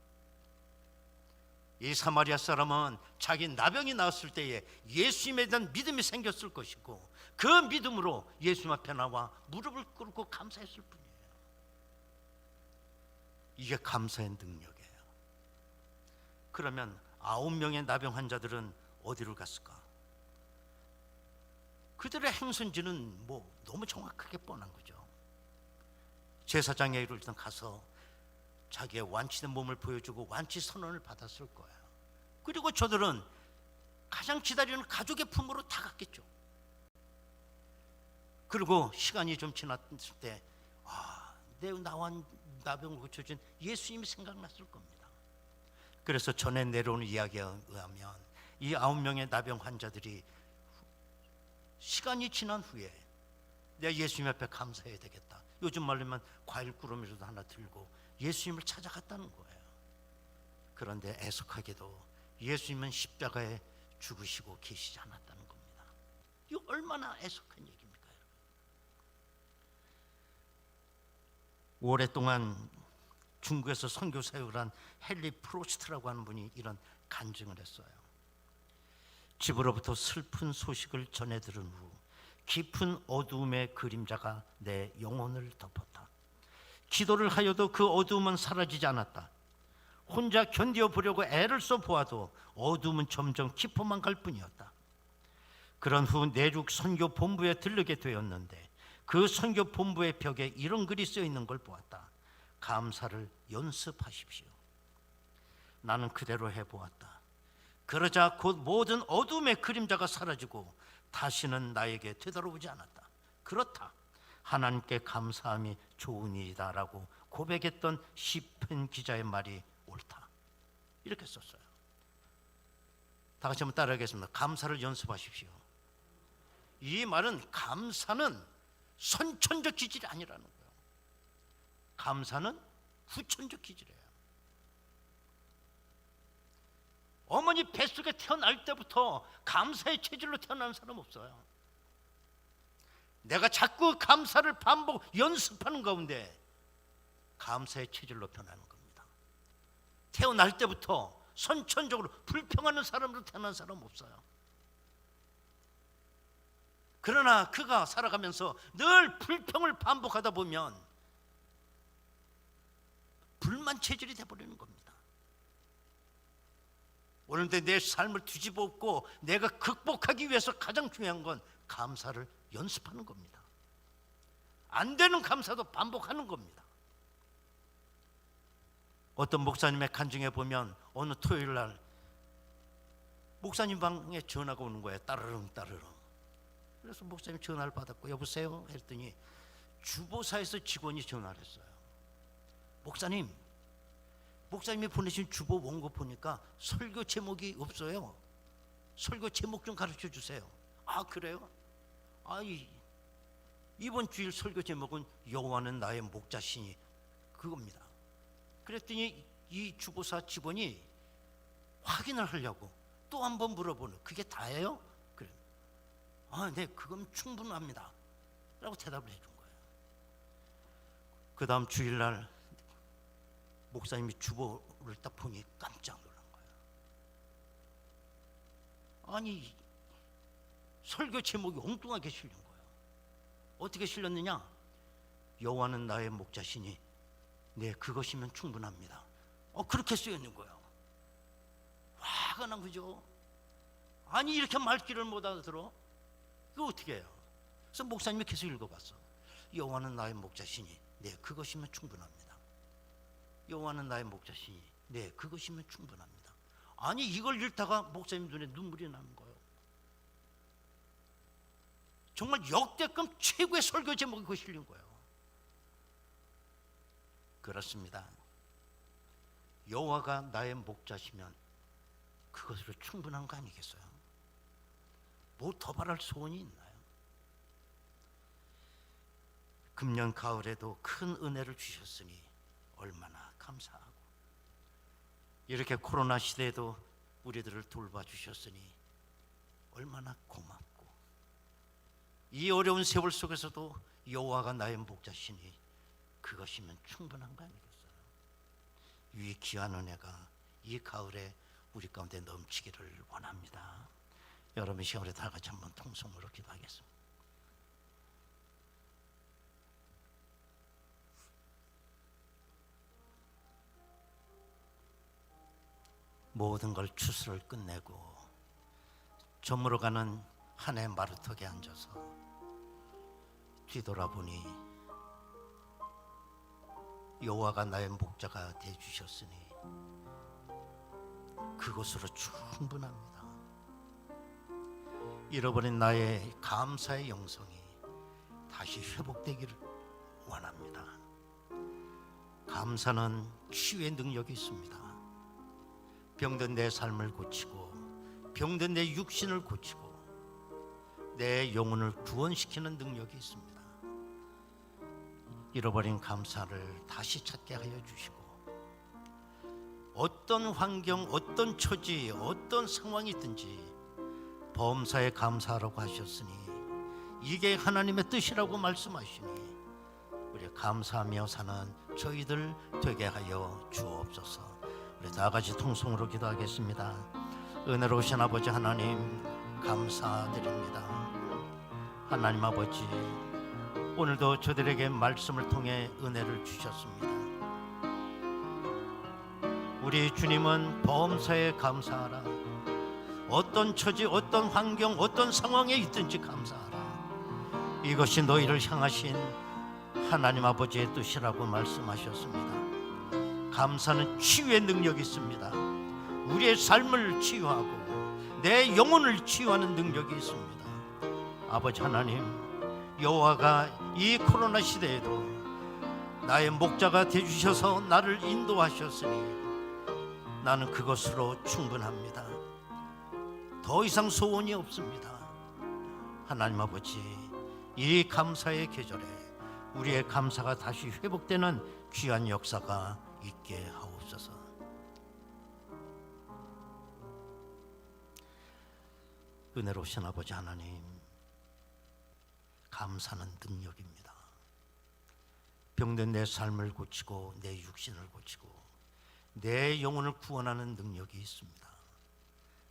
이 사마리아 사람은 자기 나병이 나았을 때에 예수님에 대한 믿음이 생겼을 것이고 그 믿음으로 예수님 앞에 나와 무릎을 꿇고 감사했을 뿐이에요. 이게 감사의 능력이에요. 그러면 9명의 나병 환자들은 어디로 갔을까? 그들의 행선지는 너무 정확하게 뻔한 거죠. 제사장에 이르던 가서 자기의 완치된 몸을 보여주고 완치 선언을 받았을 거예요. 그리고 저들은 가장 기다리는 가족의 품으로 다 갔겠죠. 그리고 시간이 좀 지났을 때 내 나병을 고쳐준 예수님이 생각났을 겁니다. 그래서 전에 내려오는 이야기에 의하면 이 9명의 나병 환자들이 시간이 지난 후에 내가 예수님 앞에 감사해야 되겠다. 요즘 말로면 과일 구름이라도 하나 들고 예수님을 찾아갔다는 거예요. 그런데 애석하게도 예수님은 십자가에 죽으시고 계시지 않았다는 겁니다. 이거 얼마나 애석한 얘기입니까, 여러분? 오랫동안 중국에서 선교 사역을 한 헨리 프로스트라고 하는 분이 이런 간증을 했어요. 집으로부터 슬픈 소식을 전해 들은 후 깊은 어두움의 그림자가 내 영혼을 덮었다. 기도를 하여도 그 어두움은 사라지지 않았다. 혼자 견뎌 보려고 애를 써 보아도 어두움은 점점 깊어만 갈 뿐이었다. 그런 후 내륙 선교 본부에 들르게 되었는데 그 선교 본부의 벽에 이런 글이 쓰여 있는 걸 보았다. 감사를 연습하십시오. 나는 그대로 해보았다. 그러자 곧 모든 어둠의 그림자가 사라지고 다시는 나에게 되돌아오지 않았다. 그렇다. 하나님께 감사함이 좋은 일이다 라고 고백했던 시편 기자의 말이 옳다. 이렇게 썼어요. 다 같이 한번 따라하겠습니다. 감사를 연습하십시오. 이 말은 감사는 선천적 기질이 아니라는 거예요. 감사는 후천적 기질이에요. 어머니 뱃속에 태어날 때부터 감사의 체질로 태어나는 사람 없어요. 내가 자꾸 감사를 반복 연습하는 가운데 감사의 체질로 변하는 겁니다. 태어날 때부터 선천적으로 불평하는 사람으로 태어난 사람 없어요. 그러나 그가 살아가면서 늘 불평을 반복하다 보면 불만 체질이 돼버리는 겁니다. 오늘도 내 삶을 뒤집어 엎고 내가 극복하기 위해서 가장 중요한 건 감사를 연습하는 겁니다. 안 되는 감사도 반복하는 겁니다. 어떤 목사님의 간증에 보면 어느 토요일 날 목사님 방에 전화가 오는 거예요. 따르릉 따르릉. 그래서 목사님 전화를 받았고 여보세요? 했더니 주보사에서 직원이 전화를 했어요. 목사님이 보내신 주보 원고 보니까 설교 제목이 없어요. 설교 제목 좀 가르쳐 주세요. 아, 그래요? 이번 주일 설교 제목은 여호와는 나의 목자시니 그겁니다. 그랬더니 이 주보사 직원이 확인을 하려고 또 한 번 물어보는, 그게 다예요? 그래. 네, 그건 충분합니다 라고 대답을 해준 거예요. 그 다음 주일날 목사님이 주보를 딱 보니 깜짝 놀란 거예요. 설교 제목이 엉뚱하게 실린 거예요. 어떻게 실렸느냐? 여호와는 나의 목자시니 네, 그것이면 충분합니다. 그렇게 쓰여 있는 거예요. 화가 난 거죠. 이렇게 말귀를 못 알아들어? 이거 어떻게 해요? 그래서 목사님이 계속 읽어봤어. 여호와는 나의 목자시니 네, 그것이면 충분합니다. 여호와는 나의 목자시니 네, 그것이면 충분합니다. 아니 이걸 읽다가 목사님 눈에 눈물이 나는 거예요. 정말 역대급 최고의 설교 제목이 그거 실린 거예요. 그렇습니다. 여호와가 나의 목자시면 그것으로 충분한 거 아니겠어요? 뭐 더 바랄 소원이 있나요? 금년 가을에도 큰 은혜를 주셨으니 얼마나 감사하고, 이렇게 코로나 시대에도 우리들을 돌봐주셨으니 얼마나 고맙고, 이 어려운 세월 속에서도 여호와가 나의 목자시니 그것이면 충분한 거 아니겠어요? 이 귀한 은혜가 이 가을에 우리 가운데 넘치기를 원합니다. 여러분 시간에 다 같이 한번 통성으로 기도하겠습니다. 모든 걸 추수를 끝내고 저물어가는 한 해 마루턱에 앉아서 뒤돌아보니 여호와가 나의 목자가 되어주셨으니 그것으로 충분합니다. 잃어버린 나의 감사의 영성이 다시 회복되기를 원합니다. 감사는 치유의 능력이 있습니다. 병든 내 삶을 고치고 병든 내 육신을 고치고 내 영혼을 구원시키는 능력이 있습니다. 잃어버린 감사를 다시 찾게 하여 주시고, 어떤 환경, 어떤 처지, 어떤 상황이 있든지 범사에 감사하라고 하셨으니 이게 하나님의 뜻이라고 말씀하시니 우리 감사하며 사는 저희들 되게 하여 주옵소서. 우리 다 같이 통성으로 기도하겠습니다. 은혜로우신 아버지 하나님, 감사드립니다. 하나님 아버지, 오늘도 저들에게 말씀을 통해 은혜를 주셨습니다. 우리 주님은 범사에 감사하라. 어떤 처지, 어떤 환경, 어떤 상황에 있든지 감사하라. 이것이 너희를 향하신 하나님 아버지의 뜻이라고 말씀하셨습니다. 감사는 치유의 능력이 있습니다. 우리의 삶을 치유하고 내 영혼을 치유하는 능력이 있습니다. 아버지 하나님, 여호와가 이 코로나 시대에도 나의 목자가 되주셔서 나를 인도하셨으니 나는 그것으로 충분합니다. 더 이상 소원이 없습니다. 하나님 아버지, 이 감사의 계절에 우리의 감사가 다시 회복되는 귀한 역사가 있게 하옵소서. 은혜로우신 아버지 하나님, 감사는 능력입니다. 병든 내 삶을 고치고 내 육신을 고치고 내 영혼을 구원하는 능력이 있습니다.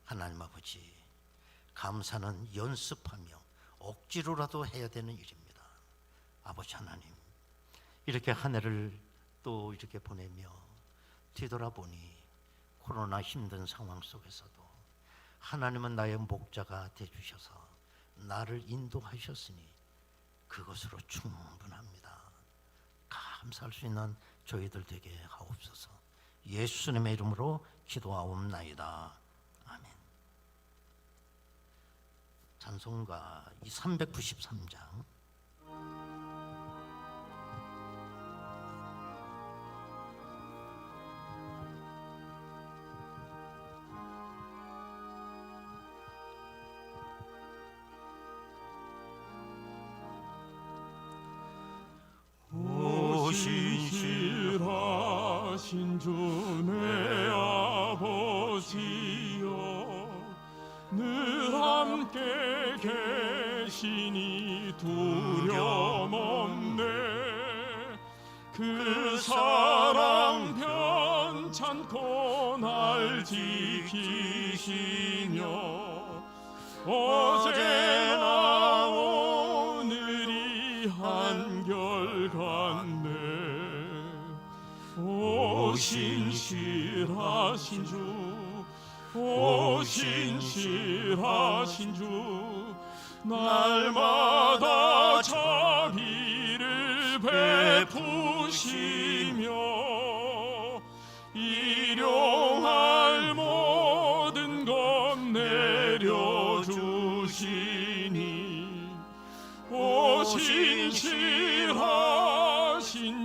하나님 아버지, 감사는 연습하며 억지로라도 해야 되는 일입니다. 아버지 하나님, 이렇게 한 해를 또 이렇게 보내며 뒤돌아보니 코로나 힘든 상황 속에서도 하나님은 나의 목자가 되주셔서 나를 인도하셨으니 그것으로 충분합니다. 감사할 수 있는 저희들 되게 하옵소서. 예수님의 이름으로 기도하옵나이다. 아멘. 찬송가 393장. 신실하신 주 내 아버지여, 늘 함께 계시니 두려움 없네. 그 사랑 변찮고 날 지키시며 어제나 오늘이 한결같네. 오 신실하신 주, 오 신실하신 주, 날마다 자비를 베푸시며 일용할 모 신실하신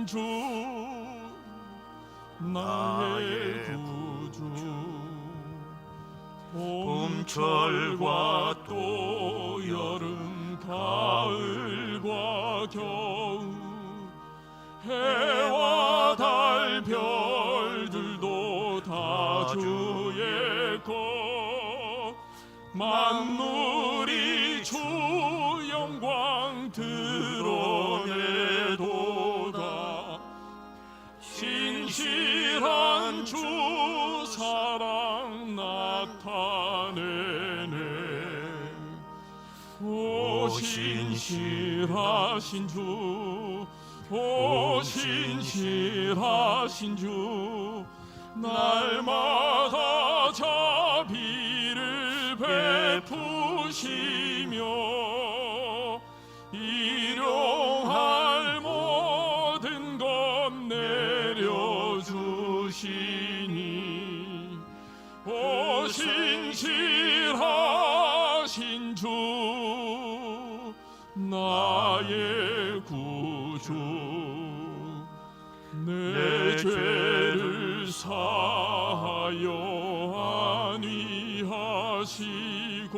주 나의 구주 봄철과 또 여름 가을과 겨울 해와 달 별들도 다 주의 것 만물이 주 영광 드러내도다 신실한 주 사랑 나타내네 오 신실하신 주 오 신실하신 주 날마다 자비를 베푸시며 일용할 모든 것 내려주시니 오 신실하신 주 나의 구주 내 죄를 사하여 안위하시고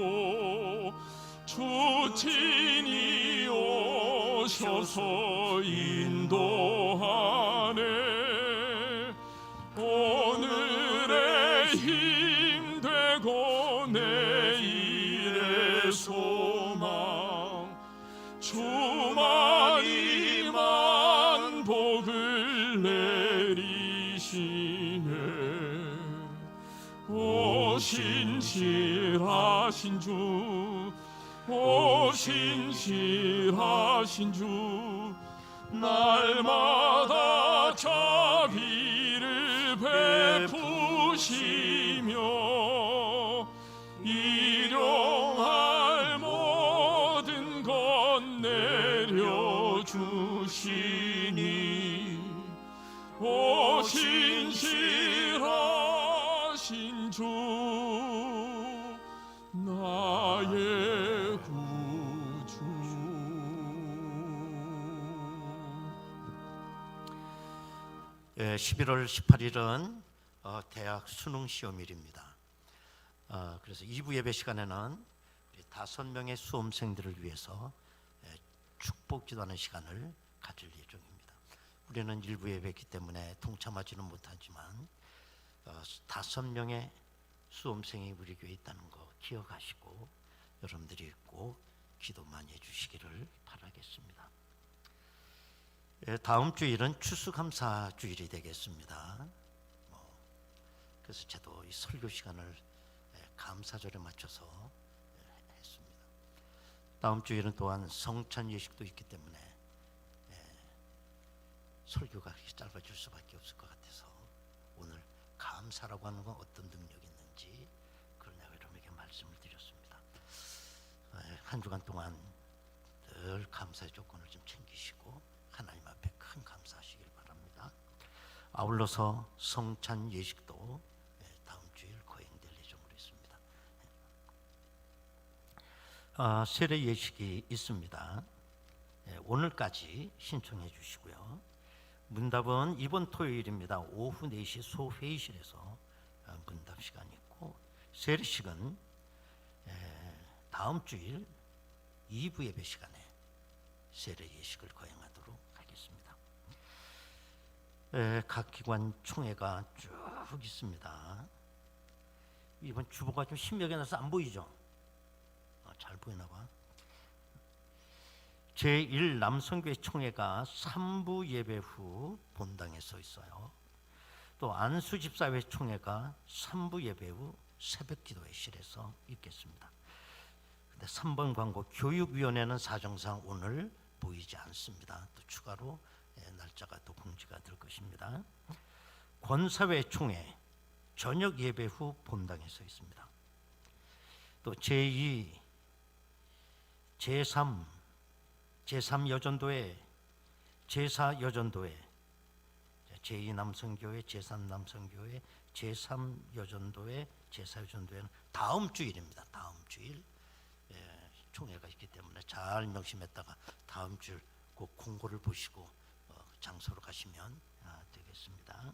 주 친히 오셔서 인도하네 오늘의 힘 되고 내일의 소망 주만이만 복을 내리시네 오 신실하신 주 오 신실하신 주 날마다 자비를 베푸시며 일용할 모든 것 내려주시니 오 신실하신 주 나의 구주 11월 18일은 대학 수능 시험일입니다. 그래서 2부 예배 시간에는 5명의 수험생들을 위해서 축복 기도하는 시간을 가질 예정입니다. 우리는 1부 예배이기 때문에 동참하지는 못하지만 5명의 수험생이 우리 교회에 있다는 거 기억하시고 여러분들이 꼭 기도 많이 해주시기를 바라겠습니다. 다음 주일은 추수감사 주일이 되겠습니다. 그래서 저도 이 설교 시간을 감사절에 맞춰서 했습니다. 다음 주일은 또한 성찬 예식도 있기 때문에 설교가 짧아질 수밖에 없을 것 같아서 오늘 감사라고 하는 건 어떤 능력이 있는지 그걸 내가 여러분에게 말씀을 드렸습니다. 한 주간 동안 늘 감사의 조건을 좀 챙기시고 하나님 앞에 큰 감사하시길 바랍니다. 아울러서 성찬 예식도 다음 주일 거행될 예정으로 있습니다. 세례 예식이 있습니다. 오늘까지 신청해 주시고요. 문답은 이번 토요일입니다. 오후 4시 소회의실에서 문답 시간이 있고 세례식은 다음 주일 2부 예배 시간에 세례 예식을 거행하도록 하겠습니다. 각 기관 총회가 쭉 있습니다. 이번 주보가 좀 신명이 나서 안 보이죠? 잘 보이나 봐. 제1남성교회 총회가 3부 예배 후 본당에 서 있어요. 또 안수집사회 총회가 3부 예배 후 새벽기도회실에서 있겠습니다. 근데 3번 광고 교육위원회는 사정상 오늘 보이지 않습니다. 또 추가로 날짜가 또 공지가 될 것입니다. 권사회 총회 저녁 예배 후 본당에 서 있습니다. 또 제2, 제3 여전도회, 제4 여전도회, 제2 남성교회, 제3 남성교회, 제3 여전도회, 제4 여전도회는 다음 주일입니다. 다음 주일 총회가 있기 때문에 잘 명심했다가 다음 주 꼭 공고를 보시고 장소로 가시면 되겠습니다.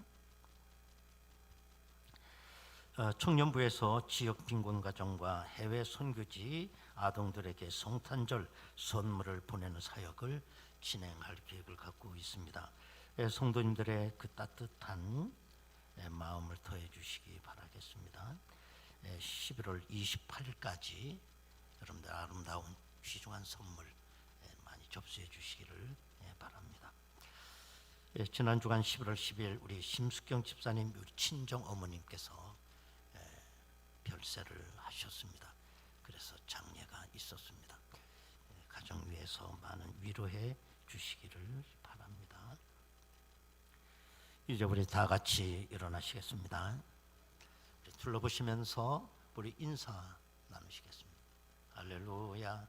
청년부에서 지역 빈곤 가정과 해외 선교지 아동들에게 성탄절 선물을 보내는 사역을 진행할 계획을 갖고 있습니다. 성도님들의 그 따뜻한 마음을 더해 주시기 바라겠습니다. 11월 28일까지 여러분들 아름다운 귀중한 선물 많이 접수해 주시기를 바랍니다. 지난 주간 11월 10일 우리 심숙경 집사님 우리 친정 어머님께서 별세를 하셨습니다. 그래서 장례가 있었습니다. 가정 위해서 많은 위로해 주시기를 바랍니다. 이제 우리 다 같이 일어나시겠습니다. 둘러보시면서 우리 인사 나누시겠습니다. 할렐루야.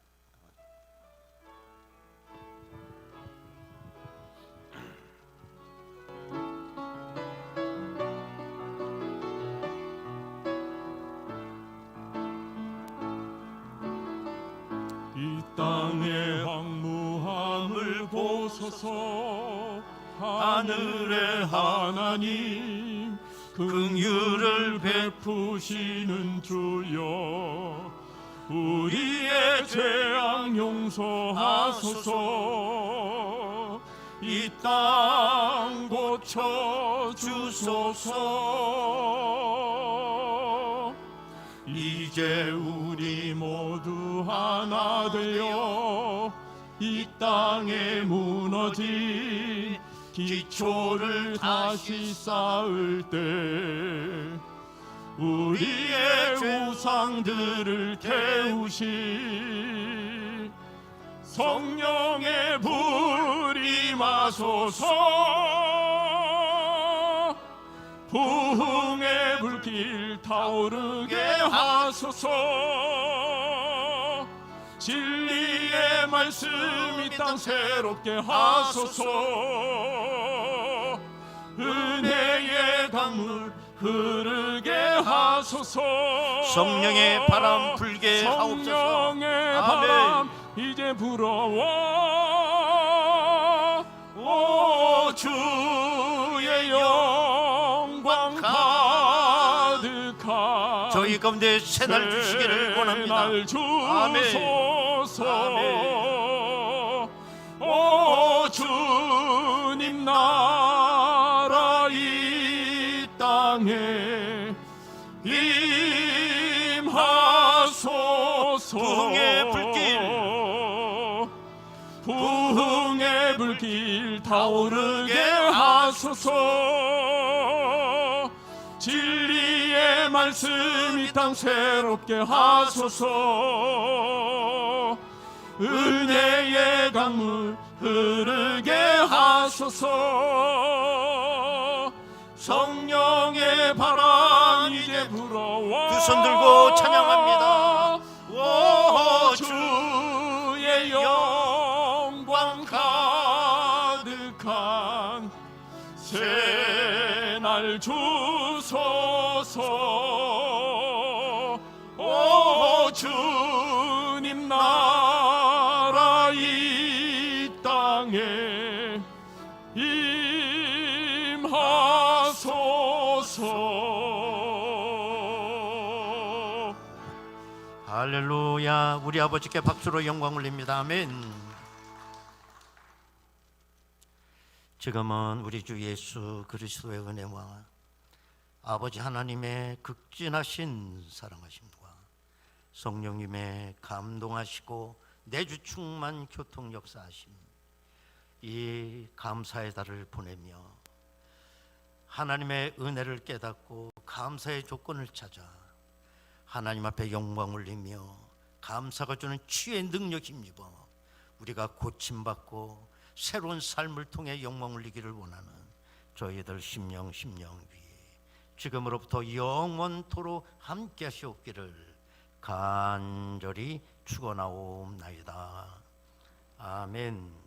이 땅의 황무함을 보소서. 하늘의 하나님 긍휼을 베푸시는 주여, 우리의 죄악 용서하소서. 이 땅 고쳐 주소서. 이제 우리 모두 하나 되어 이 땅에 무너진 기초를 다시 쌓을 때 우리의 우상들을 태우시 성령의 불이 마소서. 부흥의 불길 타오르게 하소서. 진리의 말씀 이 땅 새롭게 하소서. 은혜의 강물 흐르게 하소서. 성령의 바람 불게 하옵소서. 성령의 바람 이제 불어와. 오 주의 영광 가득한 저희 가운데 새날 주시기를 원합니다. 아멘. 오 주님 나라 이 땅에 임하소서. 부흥의 불길, 부흥의 불길 타오르게 하소서. 진리의 말씀 이 땅 새롭게 하소서. 은혜의 강물 흐르게 하소서. 성령의 바람 이제 불어와. 두 손 들고 찬양합니다. 오 주의 영광 가득한 새날 주소서. 오 주님 나라 이 땅에 임하소서. 할렐루야. 우리 아버지께 박수로 영광 올립니다. 아멘. 지금은 우리 주 예수 그리스도의 은혜와 아버지 하나님의 극진하신 사랑하심과 성령님의 감동하시고 내주 충만 교통 역사하심, 이 감사의 달을 보내며 하나님의 은혜를 깨닫고 감사의 조건을 찾아 하나님 앞에 영광 올리며 감사가 주는 치유의 능력 힘입어 우리가 고침받고 새로운 삶을 통해 영광 올리기를 원하는 저희들 심령 위에 지금으로부터 영원토록 함께 하시옵기를 간절히 축원하옵나이다. 아멘.